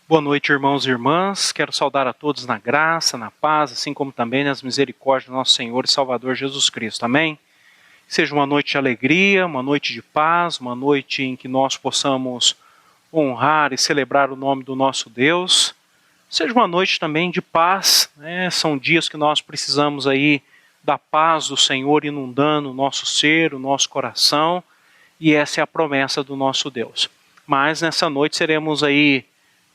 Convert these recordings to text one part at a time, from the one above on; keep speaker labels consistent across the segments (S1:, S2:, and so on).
S1: Boa noite, irmãos e irmãs. Quero saudar a todos na graça, na paz, assim como também nas misericórdias do nosso Senhor e Salvador Jesus Cristo. Amém? Seja uma noite de alegria, uma noite de paz, uma noite em que nós possamos honrar e celebrar o nome do nosso Deus. Seja uma noite também de paz, né? São dias que nós precisamos aí da paz do Senhor inundando o nosso ser, o nosso coração, e essa é a promessa do nosso Deus. Mas nessa noite seremos aí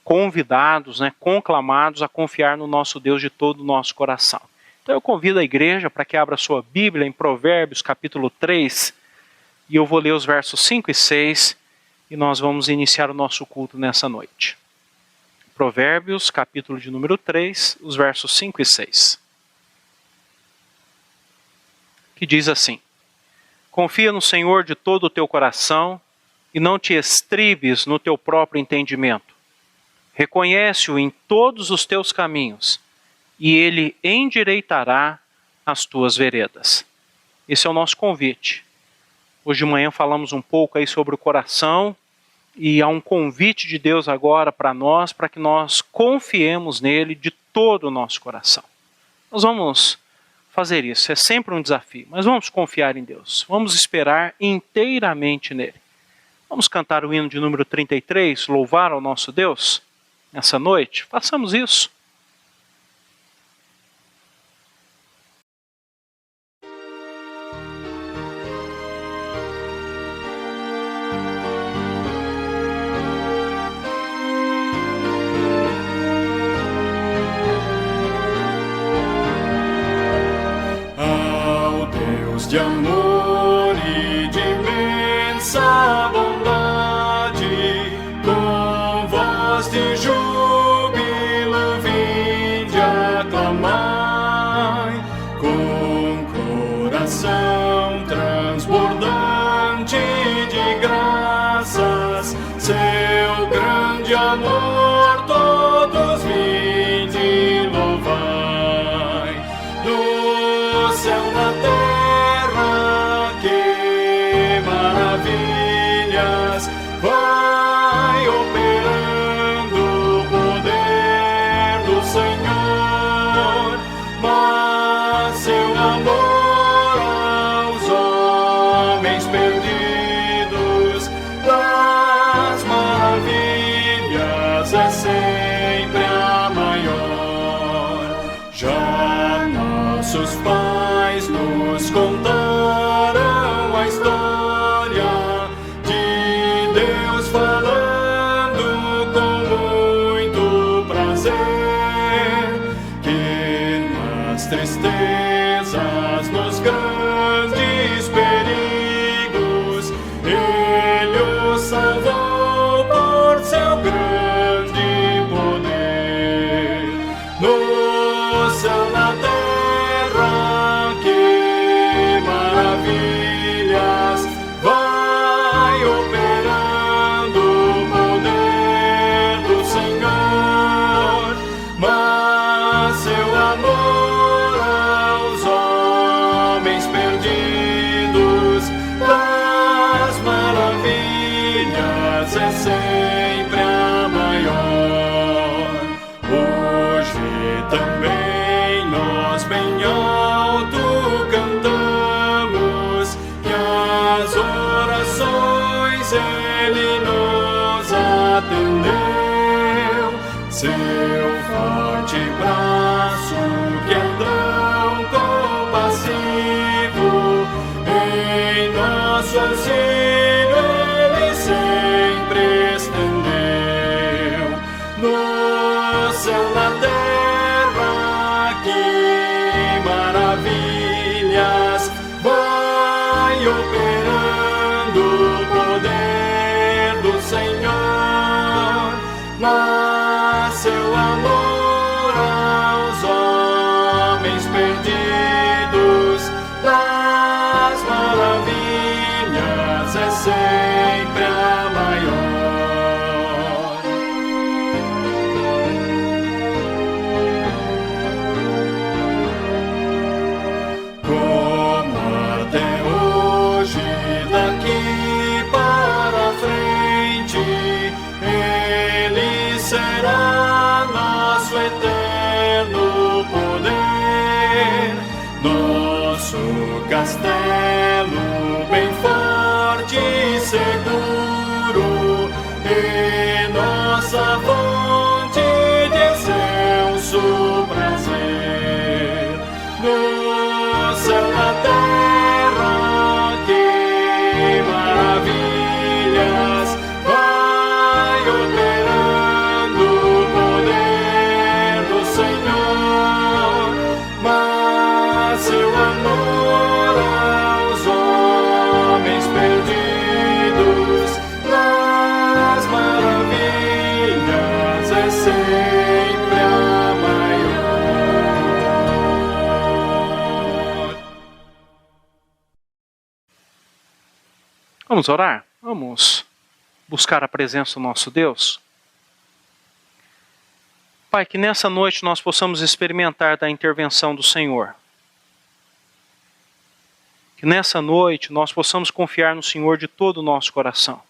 S1: convidados, conclamados a confiar no nosso Deus de todo o nosso coração. Então eu convido a igreja para que abra sua Bíblia em Provérbios capítulo 3, e eu vou ler os versos 5 e 6, e nós vamos iniciar o nosso culto nessa noite. Provérbios capítulo de número 3, os versos 5 e 6. Que diz assim: Confia no Senhor de todo o teu coração, e não te estribes no teu próprio entendimento. Reconhece-o em todos os teus caminhos, e ele endireitará as tuas veredas. Esse é o nosso convite. Hoje de manhã falamos um pouco aí sobre o coração, e há um convite de Deus agora para nós, para que nós confiemos nele de todo o nosso coração. Nós vamos fazer isso, é sempre um desafio, mas vamos confiar em Deus, vamos esperar inteiramente nele. Vamos cantar o hino de número 33, louvar ao nosso Deus? Nessa noite, façamos isso.
S2: Ao Deus de amor e de imensa bondade, com voz de júbilo vinde aclamai, com coração transbordante de graças, seu grande amor todos vinde louvai. Do céu na terra, que maravilhas vai operando o poder do Senhor, mas seu amor aos homens perdidos das maravilhas é sempre a maior. Já nossos pais nos contaram a história de Deus falando com muito prazer, que nas tristezas, nos grandes perigos, Ele os salvou por seu grande poder. No céu, na terra, que maravilhas vai operando o poder do Senhor, mas seu amor aos homens perdidos das maravilhas é sempre a maior. Hoje também nós bem alto cantamos que as orações Ele nos atendeu. Seu forte braço que é tão compassivo, em nosso auxílio Ele sempre estendeu. No céu, na terra, que maravilhas vai operando o poder do Senhor, mas seu amor aos homens perdidos das maravilhas é sempre a maior. será
S1: Vamos orar? Vamos buscar a presença do nosso Deus? Pai, que nessa noite nós possamos experimentar da intervenção do Senhor. Que nessa noite nós possamos confiar no Senhor de todo o nosso coração.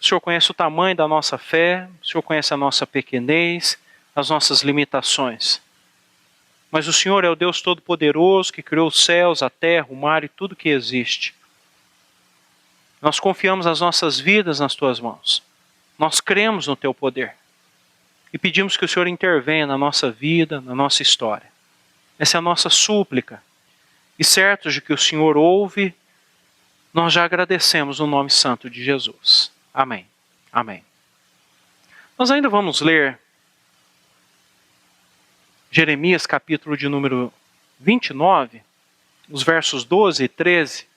S1: O Senhor conhece o tamanho da nossa fé, o Senhor conhece a nossa pequenez, as nossas limitações. Mas o Senhor é o Deus Todo-Poderoso que criou os céus, a terra, o mar e tudo que existe. Nós confiamos as nossas vidas nas Tuas mãos. Nós cremos no Teu poder. E pedimos que o Senhor intervenha na nossa vida, na nossa história. Essa é a nossa súplica. E certos de que o Senhor ouve, nós já agradecemos no nome santo de Jesus. Amém. Amém. Nós ainda vamos ler Jeremias, capítulo de número 29, os versos 12 e 13.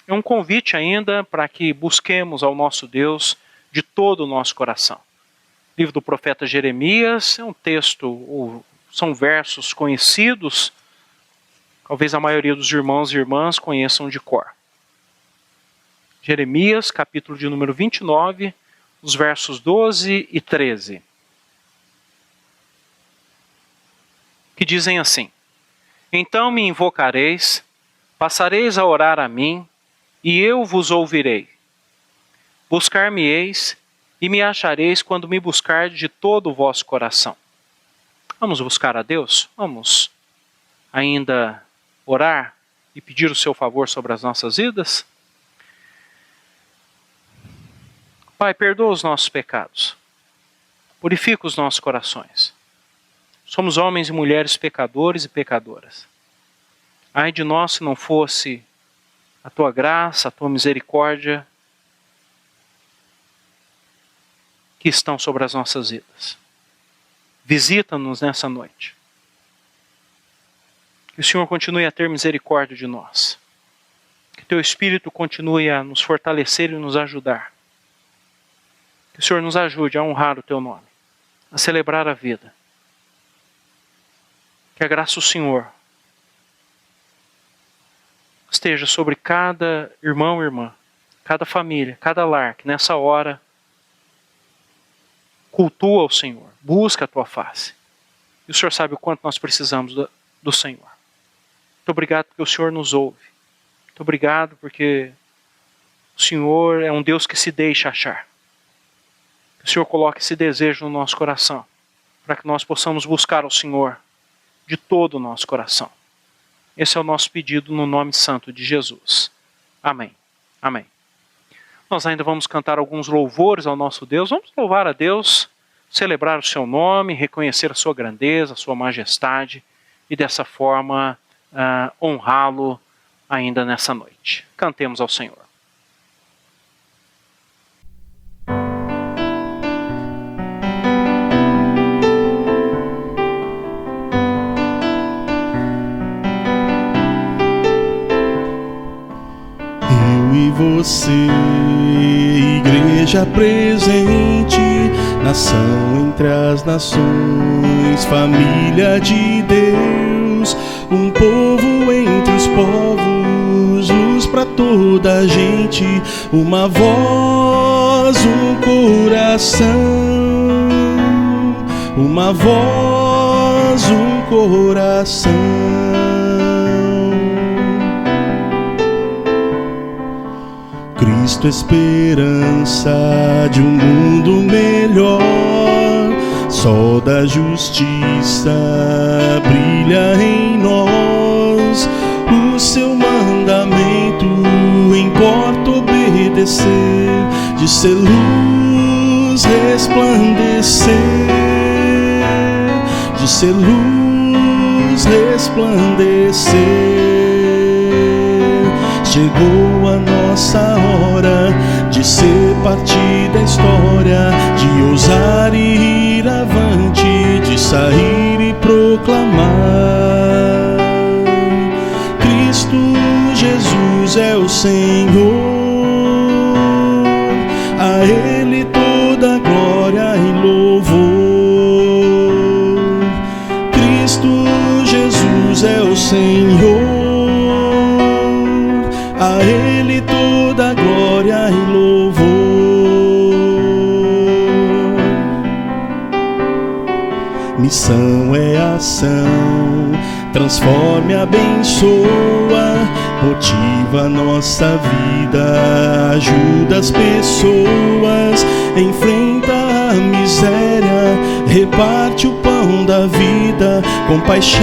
S1: É um convite ainda para que busquemos ao nosso Deus de todo o nosso coração. O livro do profeta Jeremias é um texto, são versos conhecidos, talvez a maioria dos irmãos e irmãs conheçam de cor. Jeremias, capítulo de número 29, os versos 12 e 13. Que dizem assim: Então me invocareis, passareis a orar a mim, e eu vos ouvirei. Buscar-me-eis, e me achareis quando me buscardes de todo o vosso coração. Vamos buscar a Deus? Vamos ainda orar e pedir o seu favor sobre as nossas vidas? Pai, perdoa os nossos pecados. Purifica os nossos corações. Somos homens e mulheres pecadores e pecadoras. Ai de nós se não fosse a Tua graça, a Tua misericórdia que estão sobre as nossas vidas. Visita-nos nessa noite. Que o Senhor continue a ter misericórdia de nós. Que Teu Espírito continue a nos fortalecer e nos ajudar. Que o Senhor nos ajude a honrar o Teu nome, a celebrar a vida. Que a graça do Senhor esteja sobre cada irmão e irmã, cada família, cada lar, que nessa hora cultua o Senhor, busca a Tua face. E o Senhor sabe o quanto nós precisamos do Senhor. Muito obrigado porque o Senhor nos ouve. Muito obrigado porque o Senhor é um Deus que se deixa achar. Que o Senhor coloque esse desejo no nosso coração, para que nós possamos buscar o Senhor de todo o nosso coração. Esse é o nosso pedido no nome santo de Jesus. Amém. Amém. Nós ainda vamos cantar alguns louvores ao nosso Deus. Vamos louvar a Deus, celebrar o seu nome, reconhecer a sua grandeza, a sua majestade e dessa forma honrá-lo ainda nessa noite. Cantemos ao Senhor.
S3: Você, igreja presente, nação entre as nações, família de Deus, um povo entre os povos, luz para toda a gente, uma voz, um coração, uma voz, um coração. Cristo, esperança de um mundo melhor, sol da justiça brilha em nós, o seu mandamento importa obedecer, de ser luz resplandecer, de ser luz resplandecer. Chegou a nossa hora de ser parte da história, de ousar e ir avante, de sair e proclamar. Cristo Jesus é o Senhor, a Ele toda glória e louvor. Cristo Jesus é o Senhor, a Ele Ele toda glória e louvor. Missão é ação, transforme, abençoa, motiva nossa vida, ajuda as pessoas, enfrenta a miséria, reparte o pão da vida, compaixão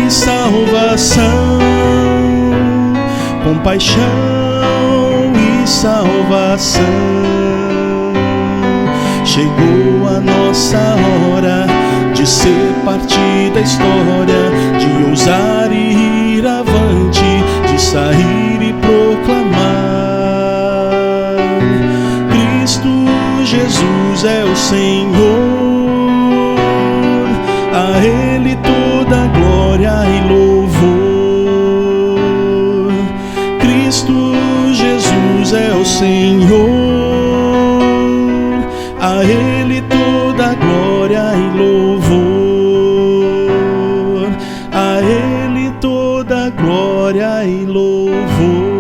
S3: e salvação, compaixão e salvação. Chegou a nossa hora de ser parte da história, de ousar e ir avante, de sair e proclamar: Cristo Jesus é o Senhor, a Ele toda glória e louvor. Cristo Jesus é o Senhor, a Ele toda glória e louvor, a Ele toda glória e louvor.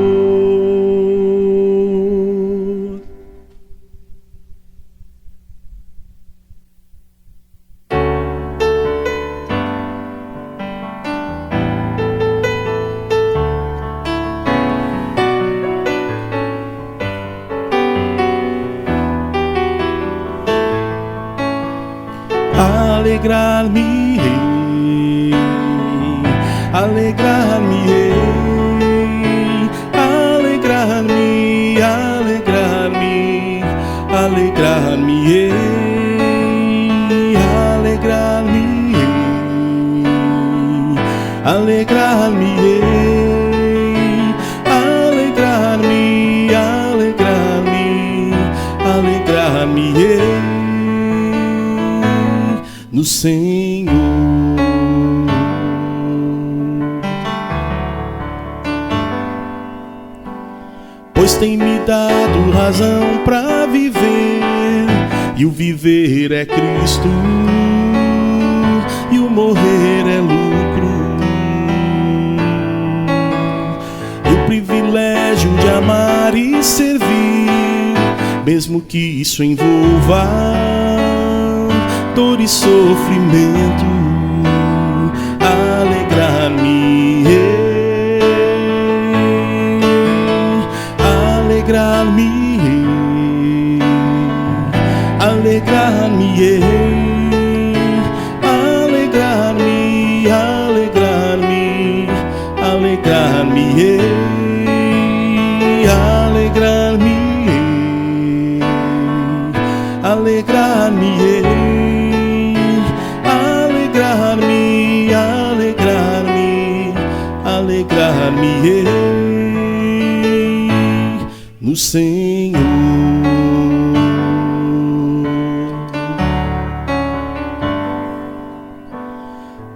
S3: Alegrar-me-ei, alegrar-me-ei, alegrar-me, alegrar-me, alegrar-me-ei, alegrar-me-ei, alegrar-me-ei, alegrar-me, alegrar-me, alegrar-me-ei no Senhor. Pois tem me dado razão pra viver, e o viver é Cristo, e o morrer é lucro, e o privilégio de amar e servir, mesmo que isso envolva dor e sofrimento. Alegrar-me, alegrar-me, alegrar-me, alegrar-me, alegrar-me, alegrar-me, alegrar-me, alegrar-me, alegrar-me, alegrar-me, alegrar-me no Senhor.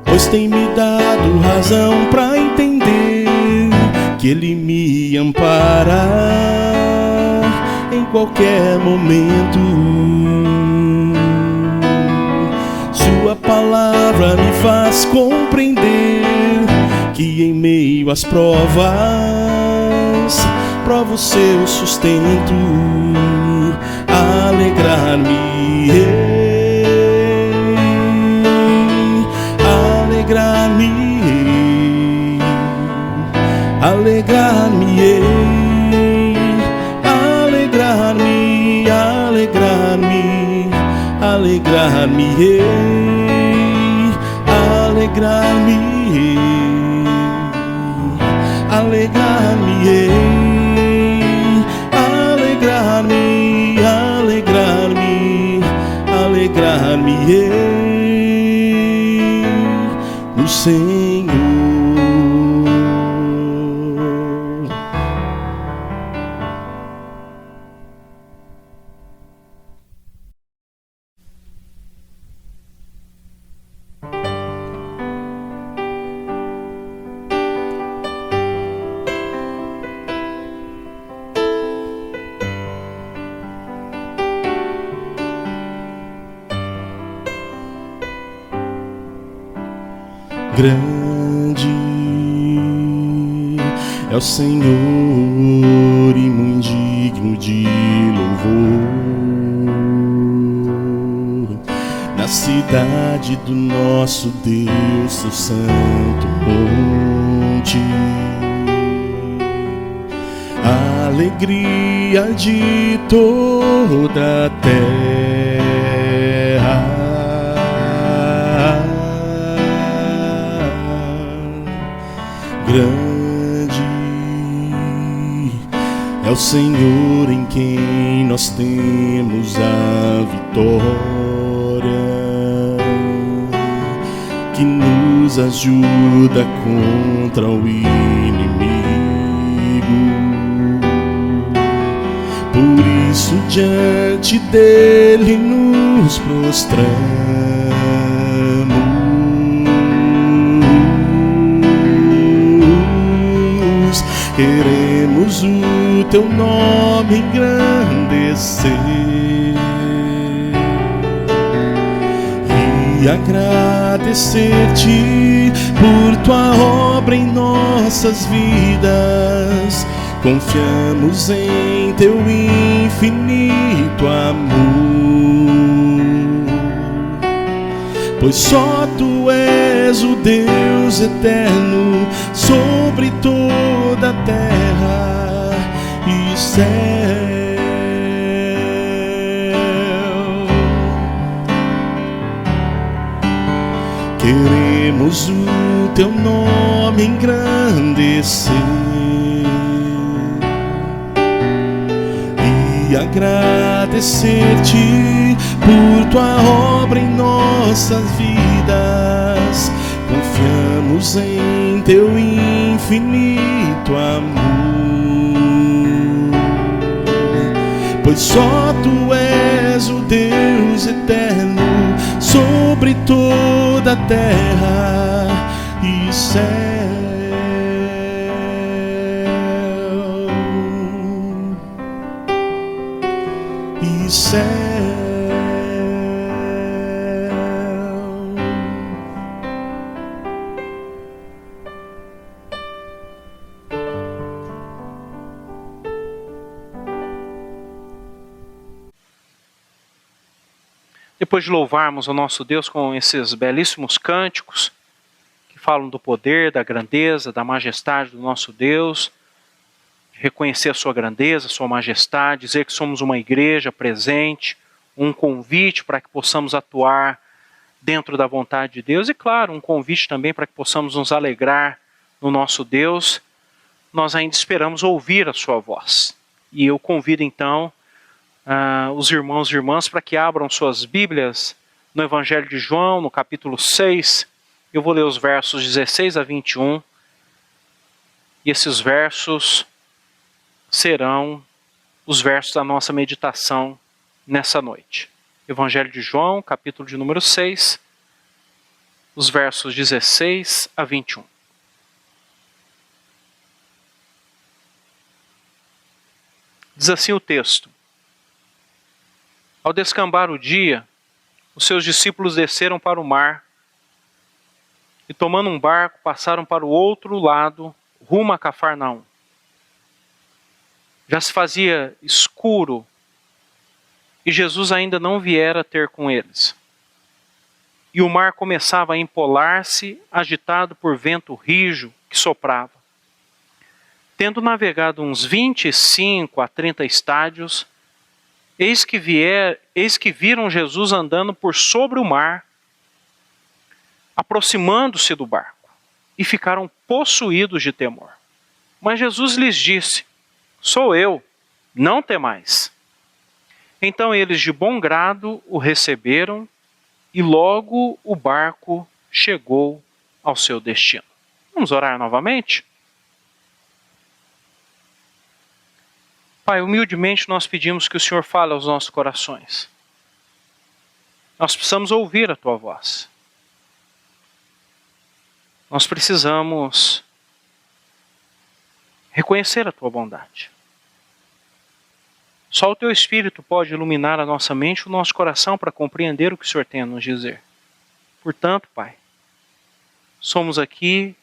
S3: Pois tem me dado razão pra entender que Ele me ampara em qualquer momento. Sua palavra me faz compreender que em meio às provas prova o seu sustento. Alegrar-me, alegrar-me, alegrar-me, alegrar-me, alegrar-me, alegrar-me, alegrar-me, alegrar-me, alegrar-me, alegrar-me, alegrar-me no Senhor. Grande é é o Senhor e muito digno de louvor. Na cidade do nosso Deus, seu santo monte, a alegria de toda a terra. Grande é o Senhor em quem nós temos a vitória, que nos ajuda contra o inimigo. Por isso diante dele nos prostramos, queremos o teu nome engrandecer e agradecer-te por tua obra em nossas vidas. Confiamos em teu infinito amor, pois só tu és o Deus eterno sobre toda a terra e céu. Queremos o teu nome engrandecer e agradecer-te por tua obra em nossas vidas. Confiamos em teu infinito amor, pois só tu és o Deus eterno sobre toda a terra e céu. E céu.
S1: Depois de louvarmos o nosso Deus com esses belíssimos cânticos que falam do poder, da grandeza, da majestade do nosso Deus, reconhecer a sua grandeza, a sua majestade, dizer que somos uma igreja presente, um convite para que possamos atuar dentro da vontade de Deus e, claro, um convite também para que possamos nos alegrar no nosso Deus. Nós ainda esperamos ouvir a sua voz. E eu convido então os irmãos e irmãs para que abram suas Bíblias no Evangelho de João, no capítulo 6. Eu vou ler os versos 16 a 21. E esses versos serão os versos da nossa meditação nessa noite. Evangelho de João, capítulo de número 6, os versos 16 a 21. Diz assim o texto: Ao descambar o dia, os seus discípulos desceram para o mar e, tomando um barco, passaram para o outro lado, rumo a Cafarnaum. Já se fazia escuro e Jesus ainda não viera ter com eles. E o mar começava a empolar-se, agitado por vento rijo que soprava. Tendo navegado uns 25 a 30 estádios, eis que viram Jesus andando por sobre o mar, aproximando-se do barco, e ficaram possuídos de temor. Mas Jesus lhes disse: Sou eu, não temais. Então eles de bom grado o receberam e logo o barco chegou ao seu destino. Vamos orar novamente? Pai, humildemente nós pedimos que o Senhor fale aos nossos corações. Nós precisamos ouvir a Tua voz. Nós precisamos reconhecer a Tua bondade. Só o Teu Espírito pode iluminar a nossa mente e o nosso coração para compreender o que o Senhor tem a nos dizer. Portanto, Pai, somos aqui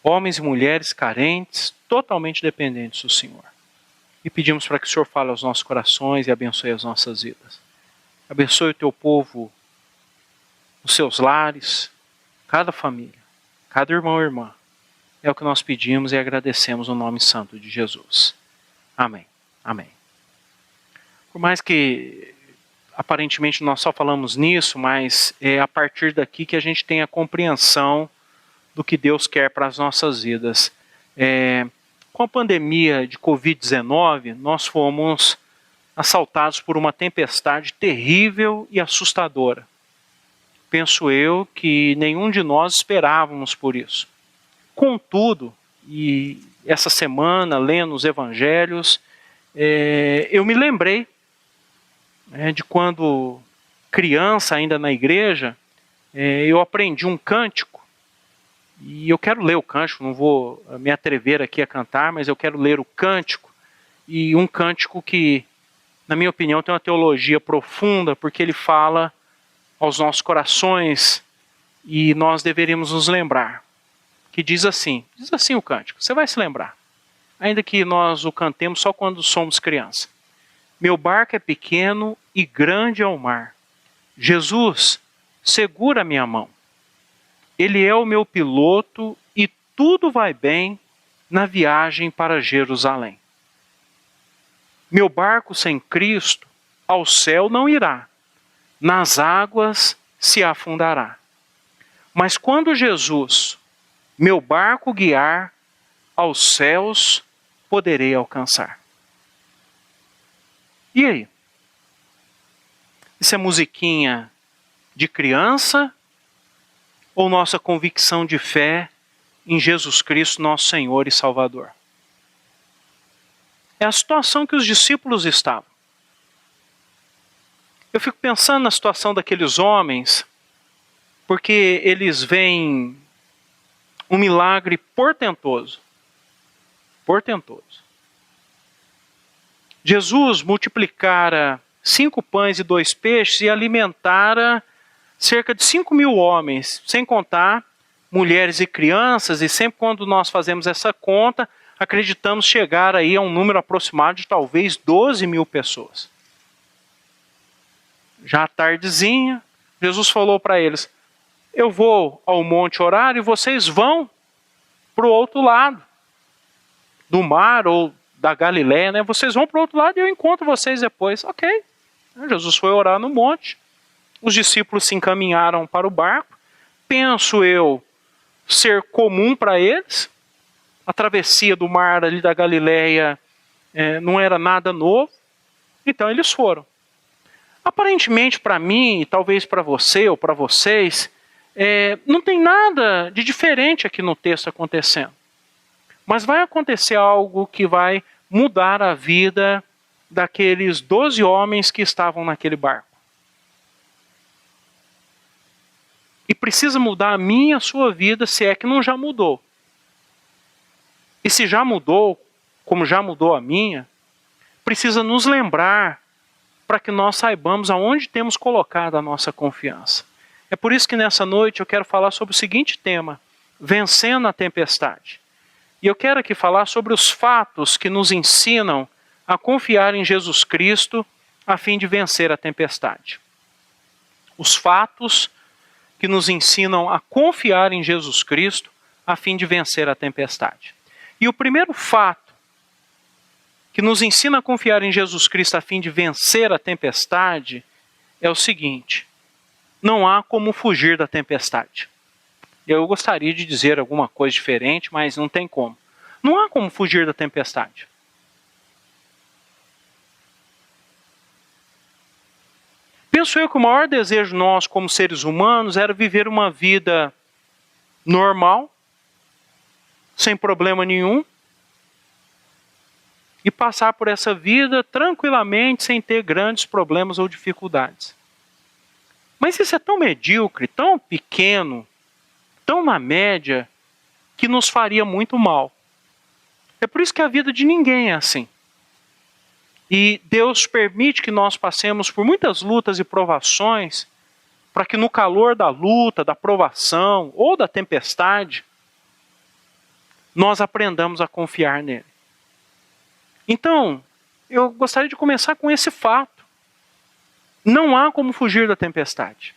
S1: homens e mulheres carentes, totalmente dependentes do Senhor. E pedimos para que o Senhor fale aos nossos corações e abençoe as nossas vidas. Abençoe o teu povo, os seus lares, cada família, cada irmão e irmã. É o que nós pedimos e agradecemos no nome santo de Jesus. Amém. Amém. Por mais que aparentemente nós só falamos nisso, mas é a partir daqui que a gente tem a compreensão do que Deus quer para as nossas vidas. Com a pandemia de Covid-19, nós fomos assaltados por uma tempestade terrível e assustadora. Penso eu que nenhum de nós esperávamos por isso. Contudo, e essa semana, lendo os evangelhos, eu me lembrei de quando criança, ainda na igreja, eu aprendi um cântico. E eu quero ler o cântico, não vou me atrever aqui a cantar, mas eu quero ler o cântico. E um cântico que, na minha opinião, tem uma teologia profunda, porque ele fala aos nossos corações e nós deveríamos nos lembrar. Que diz assim o cântico, você vai se lembrar. Ainda que nós o cantemos só quando somos criança. Meu barco é pequeno e grande é o mar. Jesus, segura minha mão. Ele é o meu piloto e tudo vai bem na viagem para Jerusalém. Meu barco sem Cristo ao céu não irá, nas águas se afundará. Mas quando Jesus, meu barco guiar, aos céus poderei alcançar. E aí? Isso é musiquinha de criança ou nossa convicção de fé em Jesus Cristo, nosso Senhor e Salvador? É a situação que os discípulos estavam. Eu fico pensando na situação daqueles homens, porque eles veem um milagre portentoso. Portentoso. Jesus multiplicara 5 pães e 2 peixes e alimentara cerca de 5.000 homens, sem contar mulheres e crianças, e sempre quando nós fazemos essa conta, acreditamos chegar aí a um número aproximado de talvez 12.000 pessoas. Já à tardezinha, Jesus falou para eles, eu vou ao monte orar e vocês vão para o outro lado do mar ou da Galileia, né? Vocês vão para o outro lado e eu encontro vocês depois. Ok. Jesus foi orar no monte. Os discípulos se encaminharam para o barco. Penso eu ser comum para eles. A travessia do mar ali da Galileia não era nada novo. Então eles foram. Aparentemente para mim, e talvez para você ou para vocês, não tem nada de diferente aqui no texto acontecendo. Mas vai acontecer algo que vai mudar a vida daqueles 12 homens que estavam naquele barco. E precisa mudar a minha e a sua vida, se é que não já mudou. E se já mudou, como já mudou a minha, precisa nos lembrar para que nós saibamos aonde temos colocado a nossa confiança. É por isso que nessa noite eu quero falar sobre o seguinte tema, vencendo a tempestade. E eu quero aqui falar sobre os fatos que nos ensinam a confiar em Jesus Cristo a fim de vencer a tempestade. Os fatos que nos ensinam a confiar em Jesus Cristo a fim de vencer a tempestade. E o primeiro fato que nos ensina a confiar em Jesus Cristo a fim de vencer a tempestade é o seguinte: não há como fugir da tempestade. Eu gostaria de dizer alguma coisa diferente, mas não tem como. Não há como fugir da tempestade. Penso eu que o maior desejo nosso como seres humanos era viver uma vida normal, sem problema nenhum, e passar por essa vida tranquilamente, sem ter grandes problemas ou dificuldades. Mas isso é tão medíocre, tão pequeno, tão na média, que nos faria muito mal. É por isso que a vida de ninguém é assim. E Deus permite que nós passemos por muitas lutas e provações, para que no calor da luta, da provação ou da tempestade, nós aprendamos a confiar nele. Então, eu gostaria de começar com esse fato. Não há como fugir da tempestade.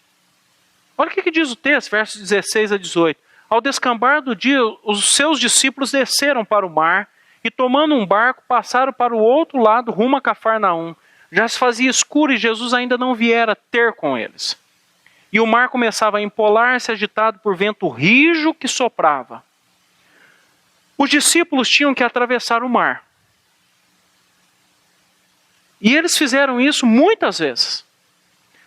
S1: Olha o que diz o texto, versos 16 a 18. Ao descambar do dia, os seus discípulos desceram para o mar e, tomando um barco, passaram para o outro lado, rumo a Cafarnaum. Já se fazia escuro e Jesus ainda não viera ter com eles. E o mar começava a empolar-se, agitado por vento rijo que soprava. Os discípulos tinham que atravessar o mar. E eles fizeram isso muitas vezes.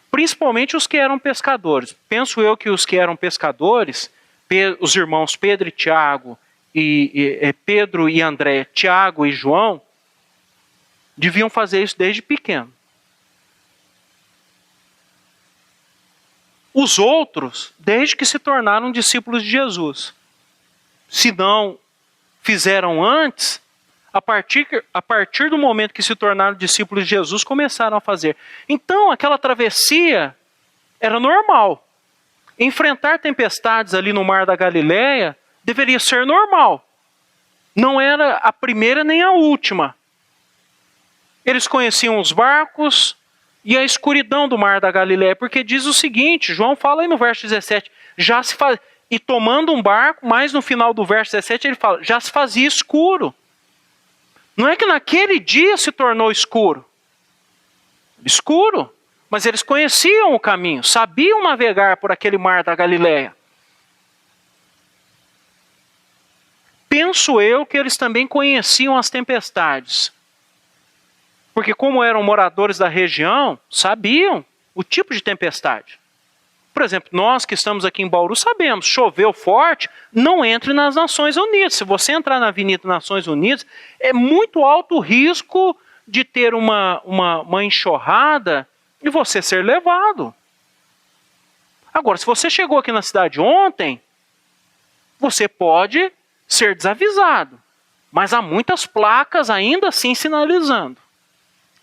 S1: Principalmente os que eram pescadores. Penso eu que os que eram pescadores, os irmãos Pedro e Tiago, Pedro e André, Tiago e João, deviam fazer isso desde pequeno. Os outros, desde que se tornaram discípulos de Jesus. Se não fizeram antes, a partir do momento que se tornaram discípulos de Jesus, começaram a fazer. Então, aquela travessia era normal. Enfrentar tempestades ali no mar da Galileia deveria ser normal. Não era a primeira nem a última. Eles conheciam os barcos e a escuridão do mar da Galileia, porque diz o seguinte, João fala aí no verso 17, e tomando um barco, mas no final do verso 17 ele fala, já se fazia escuro. Não é que naquele dia se tornou escuro. Escuro, mas eles conheciam o caminho, sabiam navegar por aquele mar da Galileia. Penso eu que eles também conheciam as tempestades. Porque como eram moradores da região, sabiam o tipo de tempestade. Por exemplo, nós que estamos aqui em Bauru sabemos, choveu forte, não entre nas Nações Unidas. Se você entrar na Avenida Nações Unidas, é muito alto o risco de ter uma enxurrada e você ser levado. Agora, se você chegou aqui na cidade ontem, você pode ser desavisado. Mas há muitas placas ainda assim sinalizando.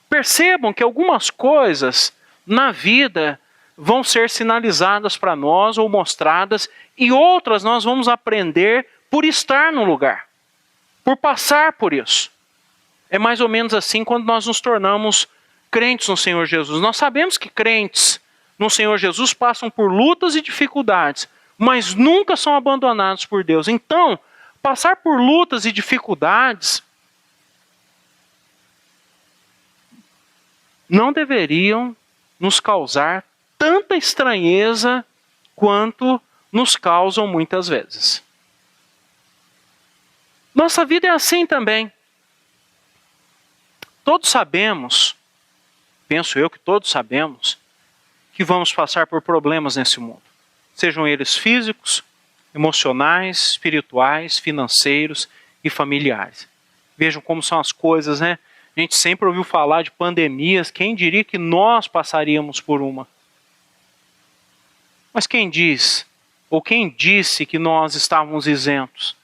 S1: Percebam que algumas coisas na vida vão ser sinalizadas para nós ou mostradas, e outras nós vamos aprender por estar no lugar, por passar por isso. É mais ou menos assim quando nós nos tornamos crentes no Senhor Jesus. Nós sabemos que crentes no Senhor Jesus passam por lutas e dificuldades, mas nunca são abandonados por Deus. Então, passar por lutas e dificuldades não deveriam nos causar tanta estranheza quanto nos causam muitas vezes. Nossa vida é assim também. Todos sabemos, penso eu que todos sabemos, que vamos passar por problemas nesse mundo. Sejam eles físicos, emocionais, espirituais, financeiros e familiares. Vejam como são as coisas, né? A gente sempre ouviu falar de pandemias, quem diria que nós passaríamos por uma? Mas quem diz, ou quem disse que nós estávamos isentos?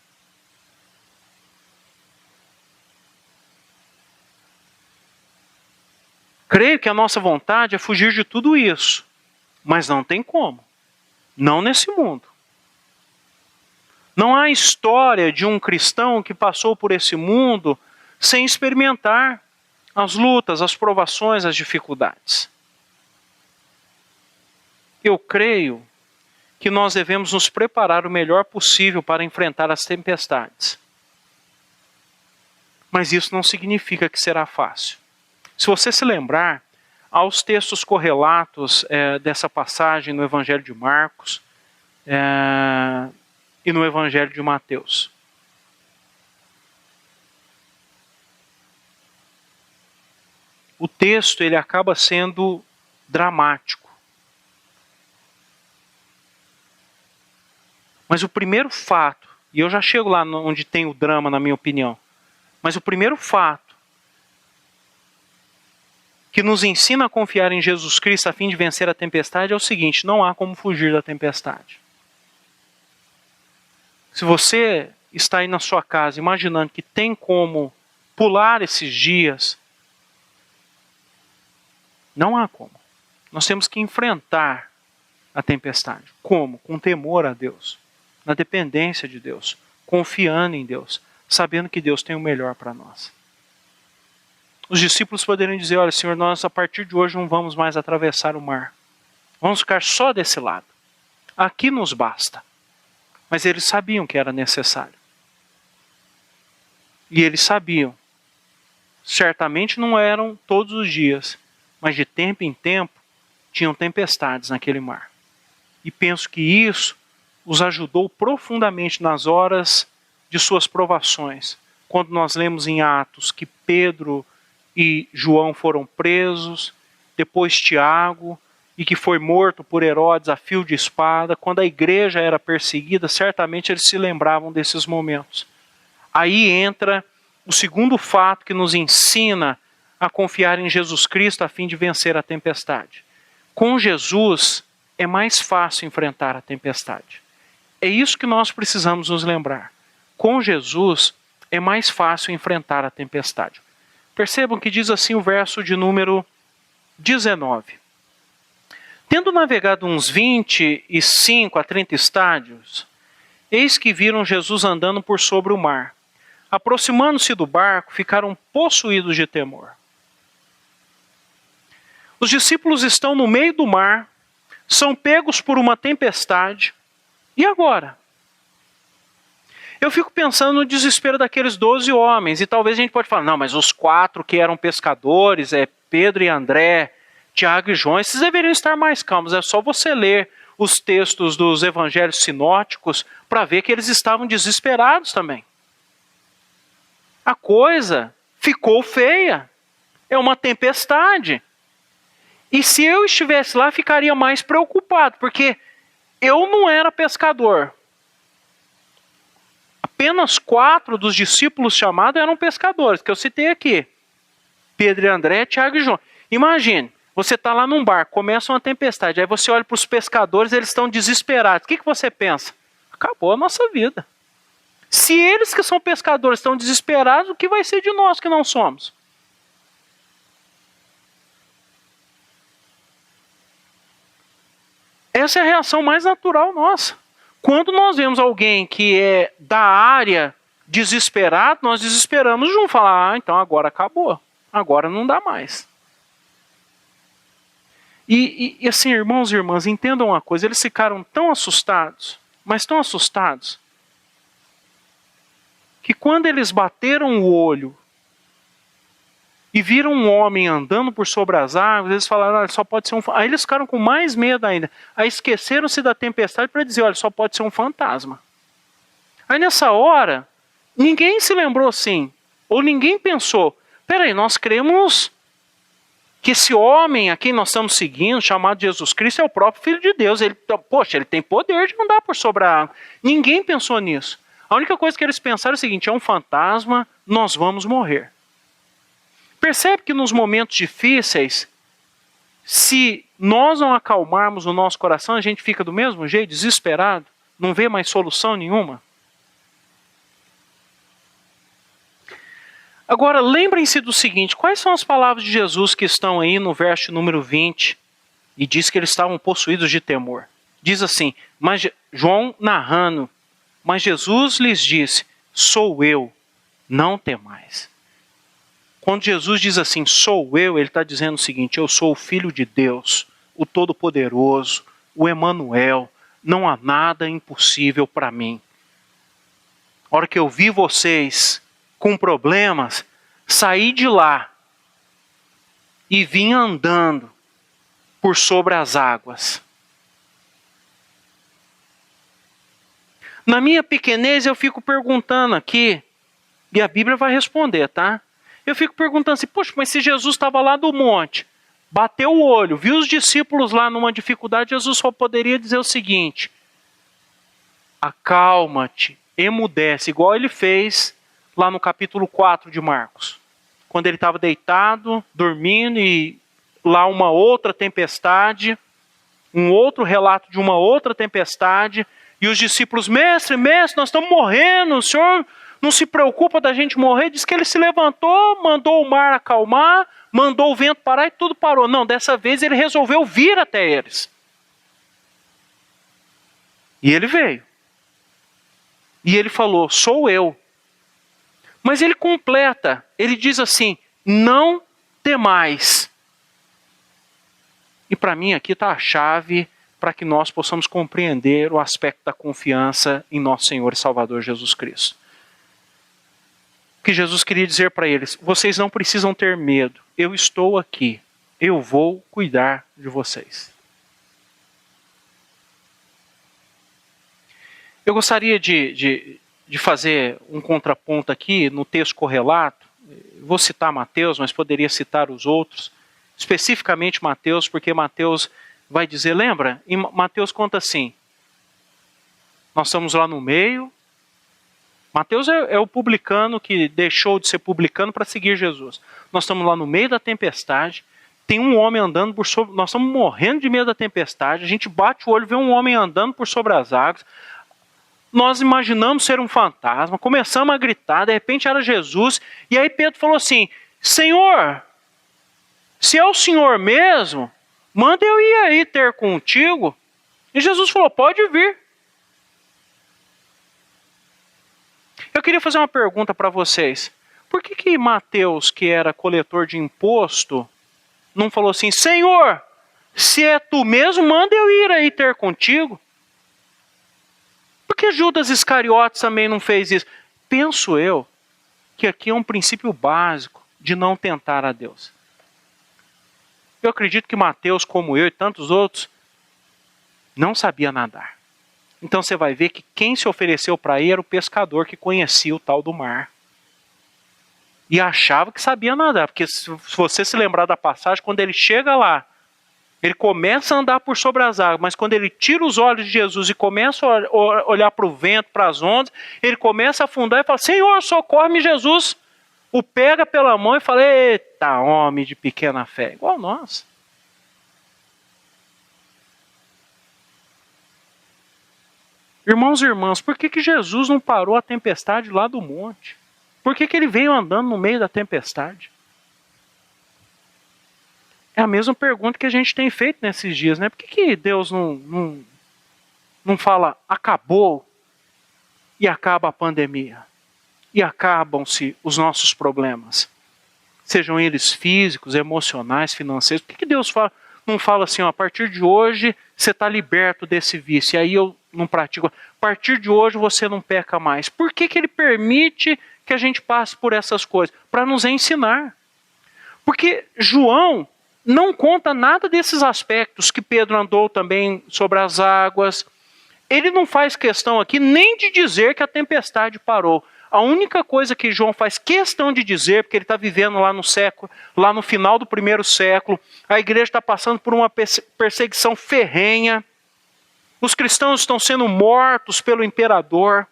S1: Creio que a nossa vontade é fugir de tudo isso, mas não tem como. Não nesse mundo. Não há história de um cristão que passou por esse mundo sem experimentar as lutas, as provações, as dificuldades. Eu creio que nós devemos nos preparar o melhor possível para enfrentar as tempestades. Mas isso não significa que será fácil. Se você se lembrar, há os textos correlatos dessa passagem no Evangelho de Marcos e no Evangelho de Mateus. O texto ele acaba sendo dramático. Mas o primeiro fato, e eu já chego lá onde tem o drama na minha opinião, mas o primeiro fato que nos ensina a confiar em Jesus Cristo a fim de vencer a tempestade é o seguinte: não há como fugir da tempestade. Se você está aí na sua casa imaginando que tem como pular esses dias, não há como. Nós temos que enfrentar a tempestade. Como? Com temor a Deus, na dependência de Deus, confiando em Deus, sabendo que Deus tem o melhor para nós. Os discípulos poderiam dizer, olha, Senhor, nós a partir de hoje não vamos mais atravessar o mar. Vamos ficar só desse lado. Aqui nos basta. Mas eles sabiam que era necessário. E eles sabiam. Certamente não eram todos os dias, mas de tempo em tempo tinham tempestades naquele mar. E penso que isso os ajudou profundamente nas horas de suas provações. Quando nós lemos em Atos que Pedro e João foram presos, depois Tiago, e que foi morto por Herodes a fio de espada. Quando a igreja era perseguida, certamente eles se lembravam desses momentos. Aí entra o segundo fato que nos ensina a confiar em Jesus Cristo a fim de vencer a tempestade. Com Jesus é mais fácil enfrentar a tempestade. É isso que nós precisamos nos lembrar. Com Jesus é mais fácil enfrentar a tempestade. Percebam que diz assim o verso de número 19. Tendo navegado uns 25 a 30 estádios, eis que viram Jesus andando por sobre o mar. Aproximando-se do barco, ficaram possuídos de temor. Os discípulos estão no meio do mar, são pegos por uma tempestade. E agora? Eu fico pensando no desespero daqueles 12 homens. E talvez a gente pode falar, não, mas os 4 que eram pescadores, Pedro e André, Tiago e João, esses deveriam estar mais calmos. É só você ler os textos dos evangelhos sinóticos para ver que eles estavam desesperados também. A coisa ficou feia. É uma tempestade. E se eu estivesse lá, ficaria mais preocupado, porque eu não era pescador. Apenas 4 dos discípulos chamados eram pescadores, que eu citei aqui. Pedro e André, Tiago e João. Imagine, você está lá num barco, começa uma tempestade, aí você olha para os pescadores, eles estão desesperados. O que você pensa? Acabou a nossa vida. Se eles que são pescadores estão desesperados, o que vai ser de nós que não somos? Essa é a reação mais natural nossa. Quando nós vemos alguém que é da área desesperado, nós desesperamos junto. Falar, então agora acabou. Agora não dá mais. E assim, irmãos e irmãs, entendam uma coisa. Eles ficaram tão assustados, mas tão assustados, que quando eles bateram o olho e viram um homem andando por sobre as águas, eles falaram, olha, só pode ser um... Aí eles ficaram com mais medo ainda. Aí esqueceram-se da tempestade para dizer, olha, só pode ser um fantasma. Aí nessa hora, ninguém se lembrou assim, ou ninguém pensou, peraí, nós cremos que esse homem a quem nós estamos seguindo, chamado Jesus Cristo, é o próprio Filho de Deus. Ele tem poder de andar por sobre a água. Ninguém pensou nisso. A única coisa que eles pensaram é o seguinte, é um fantasma, nós vamos morrer. Percebe que nos momentos difíceis, se nós não acalmarmos o nosso coração, a gente fica do mesmo jeito, desesperado, não vê mais solução nenhuma? Agora, lembrem-se do seguinte, quais são as palavras de Jesus que estão aí no verso número 20, e diz que eles estavam possuídos de temor. Diz assim, mas João narrando, mas Jesus lhes disse, sou eu, não temais. Quando Jesus diz assim, sou eu, ele está dizendo o seguinte, eu sou o Filho de Deus, o Todo-Poderoso, o Emanuel, não há nada impossível para mim. A hora que eu vi vocês com problemas, saí de lá e vim andando por sobre as águas. Na minha pequenez eu fico perguntando aqui, e a Bíblia vai responder, tá? Eu fico perguntando assim, poxa, mas se Jesus estava lá do monte, bateu o olho, viu os discípulos lá numa dificuldade, Jesus só poderia dizer o seguinte, acalma-te, emudece, igual ele fez lá no capítulo 4 de Marcos. Quando ele estava deitado, dormindo, e lá uma outra tempestade, um outro relato de uma outra tempestade, e os discípulos, mestre, nós estamos morrendo, o senhor não se preocupa da gente morrer. Diz que ele se levantou, mandou o mar acalmar, mandou o vento parar e tudo parou. Não, dessa vez ele resolveu vir até eles. E ele veio. E ele falou, sou eu. Mas ele completa, ele diz assim, não temais. E para mim aqui está a chave para que nós possamos compreender o aspecto da confiança em nosso Senhor e Salvador Jesus Cristo. Que Jesus queria dizer para eles, vocês não precisam ter medo, eu estou aqui, eu vou cuidar de vocês. Eu gostaria de fazer um contraponto aqui no texto correlato. Vou citar Mateus, mas poderia citar os outros. Especificamente Mateus, porque Mateus vai dizer, lembra? E Mateus conta assim, nós estamos lá no meio. Mateus é o publicano que deixou de ser publicano para seguir Jesus. Nós estamos lá no meio da tempestade, tem um homem andando por sobre... Nós estamos morrendo de medo da tempestade, a gente bate o olho, vê um homem andando por sobre as águas, nós imaginamos ser um fantasma, começamos a gritar, de repente era Jesus, e aí Pedro falou assim, Senhor, se é o Senhor mesmo, manda eu ir aí ter contigo. E Jesus falou, pode vir. Eu queria fazer uma pergunta para vocês. Por que Mateus, que era coletor de imposto, não falou assim, Senhor, se é tu mesmo, manda eu ir aí ter contigo? Por que Judas Iscariotes também não fez isso? Penso eu que aqui é um princípio básico de não tentar a Deus. Eu acredito que Mateus, como eu e tantos outros, não sabia nadar. Então você vai ver que quem se ofereceu para ir era o pescador que conhecia o tal do mar. E achava que sabia nadar. Porque se você se lembrar da passagem, quando ele chega lá, ele começa a andar por sobre as águas, mas quando ele tira os olhos de Jesus e começa a olhar para o vento, para as ondas, ele começa a afundar e fala, Senhor, socorre-me, Jesus. O pega pela mão e fala, eita, homem de pequena fé. Igual nós. Irmãos e irmãs, por que Jesus não parou a tempestade lá do monte? Por que ele veio andando no meio da tempestade? É a mesma pergunta que a gente tem feito nesses dias, né? Por que Deus não fala, acabou e acaba a pandemia? E acabam-se os nossos problemas? Sejam eles físicos, emocionais, financeiros. Por que Deus não fala assim, ó, a partir de hoje você está liberto desse vício, e aí eu não pratico. A partir de hoje você não peca mais. Por que ele permite que a gente passe por essas coisas? Para nos ensinar. Porque João não conta nada desses aspectos que Pedro andou também sobre as águas. Ele não faz questão aqui nem de dizer que a tempestade parou. A única coisa que João faz questão de dizer, porque ele está vivendo lá no século, lá no final do primeiro século, a igreja está passando por uma perseguição ferrenha, os cristãos estão sendo mortos pelo imperador,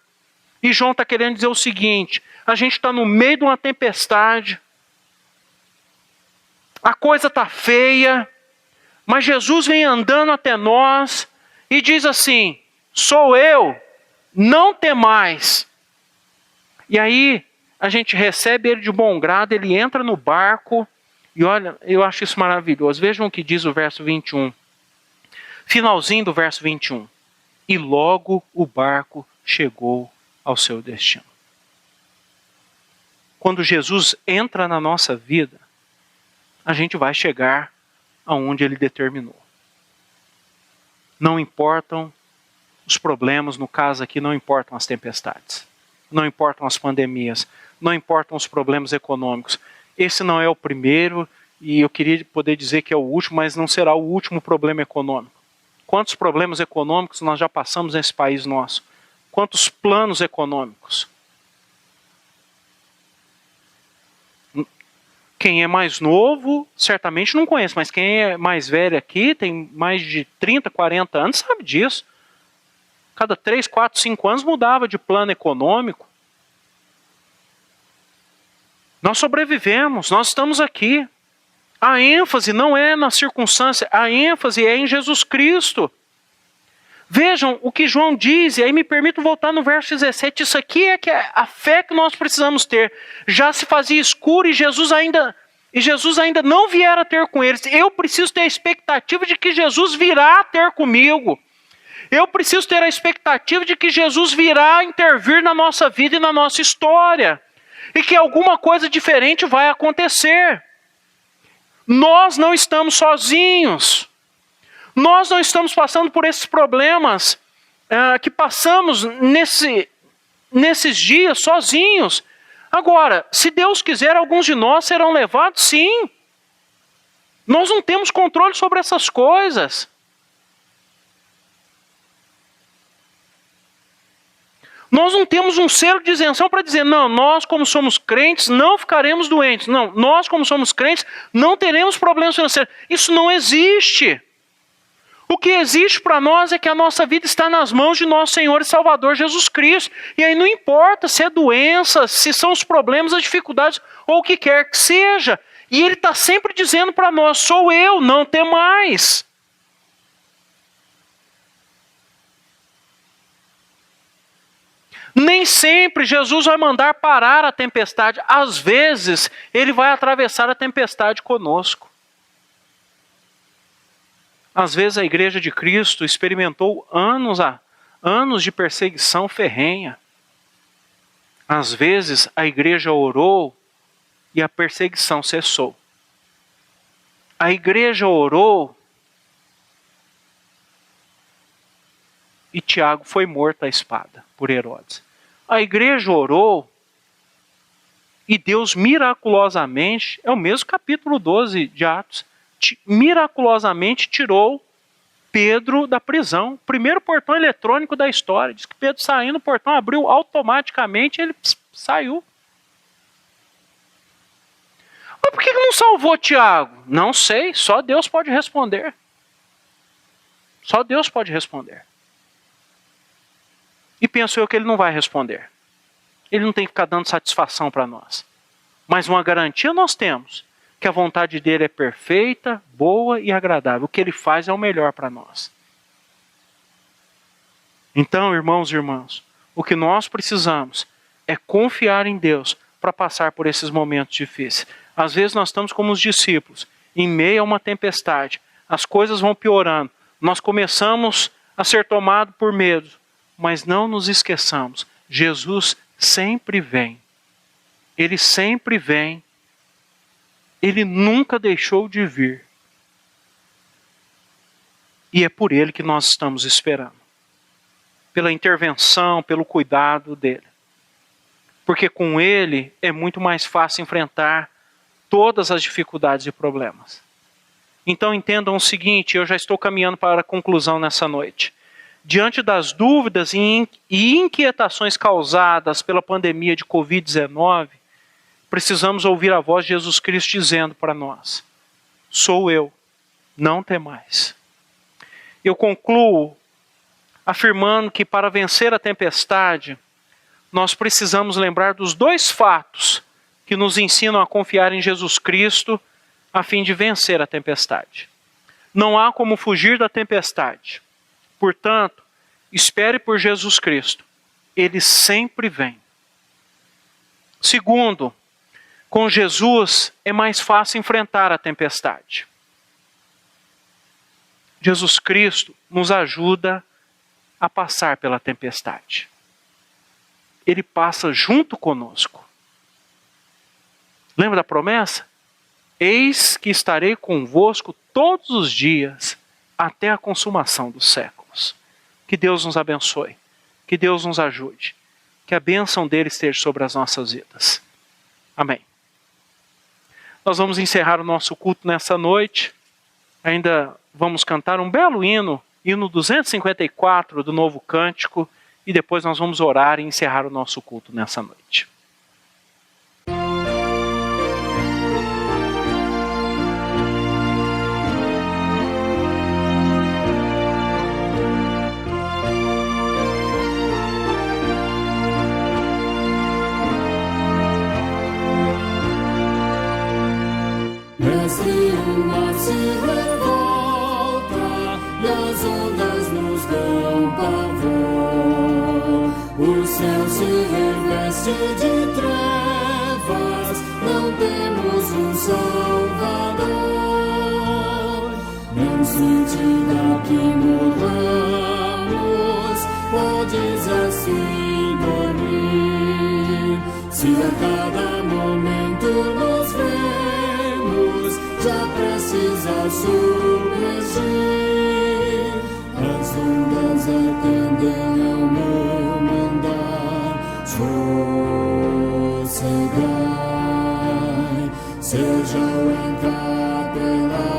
S1: e João está querendo dizer o seguinte, a gente está no meio de uma tempestade, a coisa está feia, mas Jesus vem andando até nós e diz assim, sou eu, não temais. E aí a gente recebe ele de bom grado, ele entra no barco, e olha, eu acho isso maravilhoso. Vejam o que diz o verso 21. Finalzinho do verso 21. E logo o barco chegou ao seu destino. Quando Jesus entra na nossa vida, a gente vai chegar aonde ele determinou. Não importam os problemas, no caso aqui não importam as tempestades. Não importam as pandemias, não importam os problemas econômicos. Esse não é o primeiro, e eu queria poder dizer que é o último, mas não será o último problema econômico. Quantos problemas econômicos nós já passamos nesse país nosso? Quantos planos econômicos? Quem é mais novo, certamente não conhece, mas quem é mais velho aqui, tem mais de 30, 40 anos, sabe disso. Cada 3, 4, 5 anos mudava de plano econômico. Nós sobrevivemos, nós estamos aqui. A ênfase não é na circunstância, a ênfase é em Jesus Cristo. Vejam o que João diz, e aí me permito voltar no verso 17. Isso aqui é que é a fé que nós precisamos ter. Já se fazia escuro e Jesus ainda não viera ter com eles. Eu preciso ter a expectativa de que Jesus virá ter comigo. Eu preciso ter a expectativa de que Jesus virá intervir na nossa vida e na nossa história. E que alguma coisa diferente vai acontecer. Nós não estamos sozinhos. Nós não estamos passando por esses problemas que passamos nesses dias sozinhos. Agora, se Deus quiser, alguns de nós serão levados, sim. Nós não temos controle sobre essas coisas. Nós não temos um selo de isenção para dizer, não, nós como somos crentes não ficaremos doentes. Não, nós como somos crentes não teremos problemas financeiros. Isso não existe. O que existe para nós é que a nossa vida está nas mãos de nosso Senhor e Salvador Jesus Cristo. E aí não importa se é doença, se são os problemas, as dificuldades ou o que quer que seja. E Ele está sempre dizendo para nós, sou eu, não temais. Nem sempre Jesus vai mandar parar a tempestade. Às vezes, Ele vai atravessar a tempestade conosco. Às vezes a Igreja de Cristo experimentou anos de perseguição ferrenha. Às vezes a Igreja orou e a perseguição cessou. A Igreja orou e Tiago foi morto à espada por Herodes. A Igreja orou e Deus miraculosamente, é o mesmo capítulo 12 de Atos, miraculosamente tirou Pedro da prisão. Primeiro portão eletrônico da história. Diz que Pedro saindo, o portão abriu automaticamente e ele saiu. Mas por que não salvou Tiago? Não sei, só Deus pode responder. Só Deus pode responder. E penso eu que Ele não vai responder. Ele não tem que ficar dando satisfação para nós. Mas uma garantia nós temos. Que a vontade dele é perfeita, boa e agradável. O que Ele faz é o melhor para nós. Então, irmãos e irmãs, o que nós precisamos é confiar em Deus para passar por esses momentos difíceis. Às vezes nós estamos como os discípulos, em meio a uma tempestade. As coisas vão piorando. Nós começamos a ser tomados por medo. Mas não nos esqueçamos, Jesus sempre vem. Ele sempre vem. Ele nunca deixou de vir. E é por Ele que nós estamos esperando. Pela intervenção, pelo cuidado dEle. Porque com Ele é muito mais fácil enfrentar todas as dificuldades e problemas. Então entendam o seguinte, eu já estou caminhando para a conclusão nessa noite. Diante das dúvidas e inquietações causadas pela pandemia de Covid-19, precisamos ouvir a voz de Jesus Cristo dizendo para nós, sou eu, não temais. Eu concluo afirmando que para vencer a tempestade, nós precisamos lembrar dos dois fatos que nos ensinam a confiar em Jesus Cristo a fim de vencer a tempestade. Não há como fugir da tempestade. Portanto, espere por Jesus Cristo. Ele sempre vem. Segundo, com Jesus é mais fácil enfrentar a tempestade. Jesus Cristo nos ajuda a passar pela tempestade. Ele passa junto conosco. Lembra da promessa? Eis que estarei convosco todos os dias até a consumação dos séculos. Que Deus nos abençoe. Que Deus nos ajude. Que a bênção dele esteja sobre as nossas vidas. Amém. Nós vamos encerrar o nosso culto nessa noite. Ainda vamos cantar um belo hino, hino 254 do Novo Cântico, e depois nós vamos orar e encerrar o nosso culto nessa noite.
S2: Mestre, o mar se revolta e as ondas nos dão pavor. O céu se reveste de trevas, não temos um Salvador. Não se diga que morramos assim dormir. Se a cada momento nos vemos já prestes a submergir, as ondas atendem ao meu mandar. Sossegai, seja o encapelado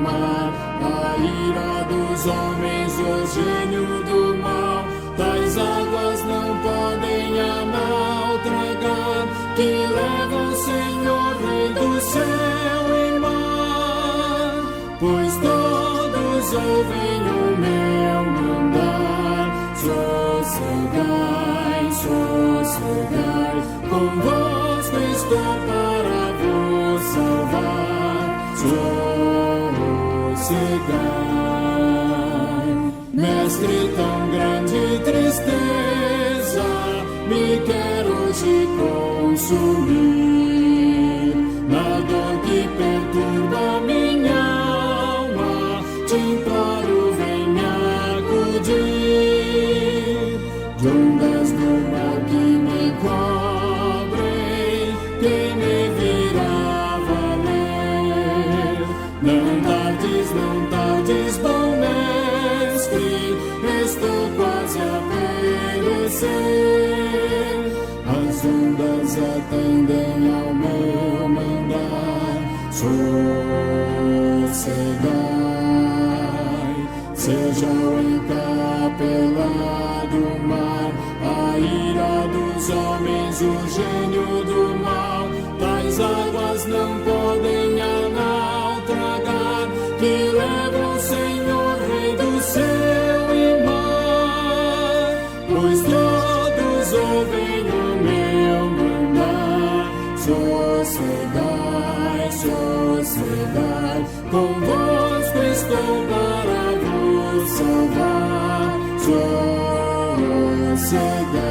S2: mar, a ira dos homens, o gênio do mal. Tais águas não podem a nau tragar, que levam, Senhor, Rei do céu e mar. Pois todos ouvem o meu mandar. Sossegai, sossegai, convosco estou para vos salvar. Sossegai, Mestre, tão grande tristeza me quer hoje consumir. Na dor que perturba minha alma, te imploro, vem me acudir. De ondas do mal que me cobrem, quem me virá valer? Não tardes, bom mestre, estou quase a perecer. As ondas atendem ao meu mandar. Sossegai, seja o encapelado mar, a ira dos homens, o gênio do mal. Tais águas não podem a nau tragar, que levam, Senhor, Rei do céu e mar. Pois todos ouvem o meu mandar. Sossegai, sossegai, convosco estou para vos salvar. Sossegai.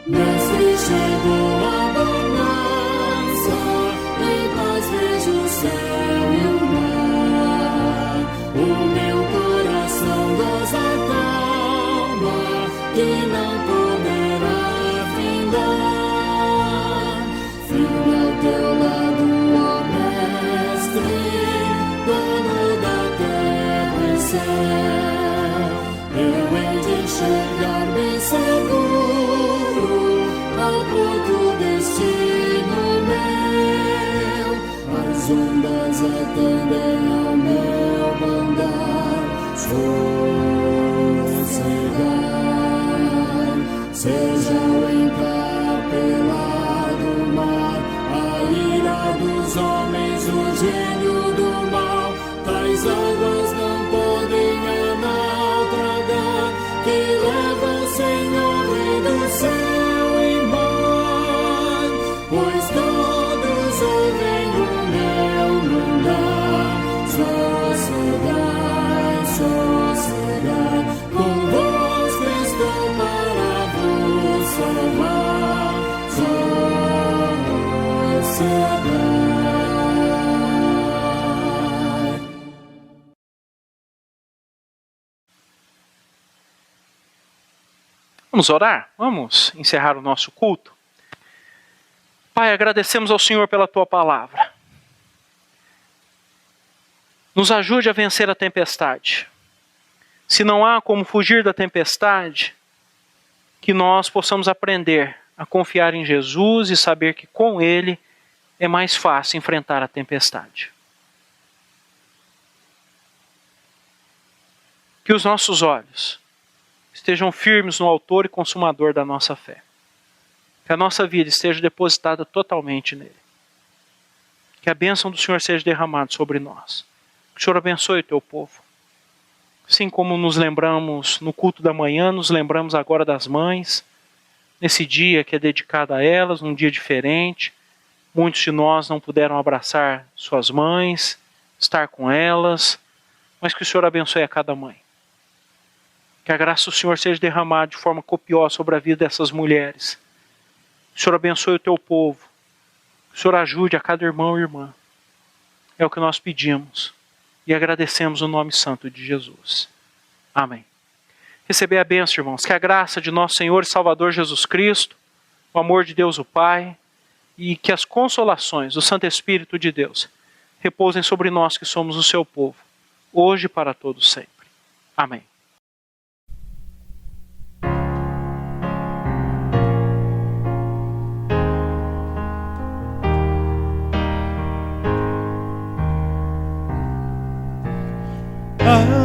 S2: Mestre, chegou a bonança, em paz vejo o céu e o mar. O meu coração goza calma, que não poderá findar. Firme ao teu lado, ó Mestre, dono da terra e céu. Eu hei de chegar bem seguro ao porto destino meu. As ondas atendem ao meu mandar. Sossegai, seja o encapelado mar, a ira dos homens, o gênio do mal. Tais águas não podem a nau tragar, que levam, Senhor, Rei do céu e mar. Pois todos ouvem o meu mandar. Sossegai, sossegai, convosco estou para vos salvar. Sossegai.
S1: Vamos orar? Vamos encerrar o nosso culto? Pai, agradecemos ao Senhor pela Tua palavra. Nos ajude a vencer a tempestade. Se não há como fugir da tempestade, que nós possamos aprender a confiar em Jesus e saber que com Ele é mais fácil enfrentar a tempestade. Que os nossos olhos estejam firmes no autor e consumador da nossa fé. Que a nossa vida esteja depositada totalmente nele. Que a bênção do Senhor seja derramada sobre nós. Que o Senhor abençoe o teu povo. Assim como nos lembramos no culto da manhã, nos lembramos agora das mães, nesse dia que é dedicado a elas, num dia diferente. Muitos de nós não puderam abraçar suas mães, estar com elas, mas que o Senhor abençoe a cada mãe. Que a graça do Senhor seja derramada de forma copiosa sobre a vida dessas mulheres. O Senhor abençoe o teu povo. Que o Senhor ajude a cada irmão e irmã. É o que nós pedimos e agradecemos o nome santo de Jesus. Amém. Receber a bênção, irmãos. Que a graça de nosso Senhor e Salvador Jesus Cristo, o amor de Deus o Pai e que as consolações do Santo Espírito de Deus repousem sobre nós que somos o seu povo, hoje e para todos sempre. Amém.
S3: Ah